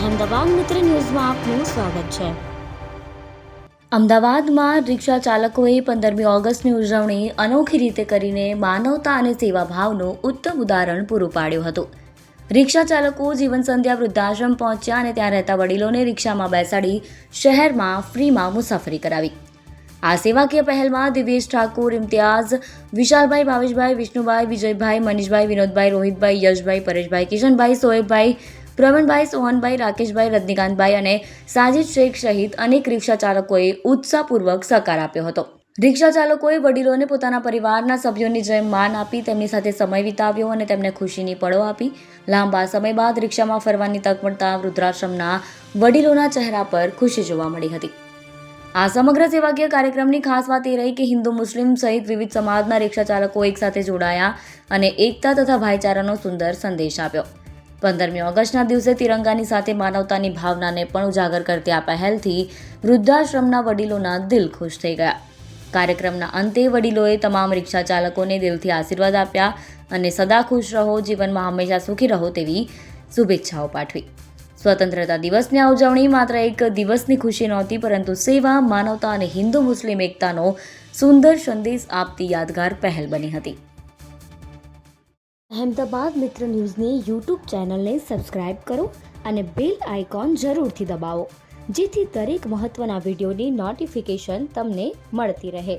અમદાવાદ મિત્ર ન્યૂઝમાં આપનું સ્વાગત છે। અમદાવાદમાં રિક્ષા ચાલકોએ 15મી ઓગસ્ટની ઉજવણી અનોખી રીતે કરીને માનવતા અને સેવાભાવનું ઉત્તમ ઉદાહરણ પૂરું પાડ્યું હતું। રિક્ષા ચાલકો જીવન સંધ્યા વૃદ્ધાશ્રમ પહોંચ્યા અને ત્યાં રહેતા વડીલોને રિક્ષામાં બેસાડી શહેરમાં ફ્રીમાં મુસાફરી કરાવી। આ સેવાકીય પહેલમાં દિવ્યેશ ઠાકુર, ઇમ્તિયાઝ, વિશાલભાઈ, ભાવેશભાઈ, વિષ્ણુભાઈ, વિજયભાઈ, મનીષભાઈ, વિનોદભાઈ, રોહિતભાઈ, યશભાઈ, પરેશભાઈ, કિશનભાઈ, સોએબભાઈ, પ્રવીણભાઈ, સોહનભાઈ, રાકેશભાઈ, રજનીકાંતભાઈ અને સાજિદ શેખ સહિત અનેક રિક્ષા ચાલકોએ ઉત્સાહપૂર્વક સહકાર આપ્યો હતો। રિક્ષા ચાલકોએ વડીલોને પોતાના પરિવારના સભ્યોની જેમ માન આપી તેમની સાથે સમય વિતાવ્યો અને તેમને ખુશીની પળો આપી। લાંબા સમય બાદ રિક્ષામાં ફરવાની તક મળતા વૃદ્ધાશ્રમના વડીલોના ચહેરા પર ખુશી જોવા મળી હતી। આ સમગ્ર સેવાકીય કાર્યક્રમની ખાસ વાત એ રહી કે હિન્દુ, મુસ્લિમ સહિત વિવિધ સમાજના રિક્ષા ચાલકો એકસાથે જોડાયા અને એકતા તથા ભાઈચારાનો સુંદર સંદેશ આપ્યો। 15મી ઓગસ્ટના દિવસે તિરંગાની સાથે માનવતાની ભાવનાને પણ ઉજાગર કરતી આ પહેલથી વૃદ્ધાશ્રમના વડીલોના દિલ ખુશ થઈ ગયા। કાર્યક્રમના અંતે વડીલોએ તમામ રિક્ષા ચાલકોને દિલથી આશીર્વાદ આપ્યા અને સદા ખુશ રહો, જીવનમાં હંમેશા સુખી રહો તેવી શુભેચ્છાઓ પાઠવી। સ્વતંત્રતા દિવસની આ ઉજવણી માત્ર એક દિવસની ખુશી નહોતી, પરંતુ સેવા, માનવતા અને હિન્દુ મુસ્લિમ એકતાનો સુંદર સંદેશ આપતી યાદગાર પહેલ બની હતી। અહેમદાબાદ મિત્ર ન્યૂઝની યુટ્યુબ ચેનલને સબસ્ક્રાઇબ કરો અને બેલ આઇકોન જરૂરથી દબાવો, જેથી દરેક મહત્ત્વના વિડીયોની નોટિફિકેશન તમને મળતી રહે।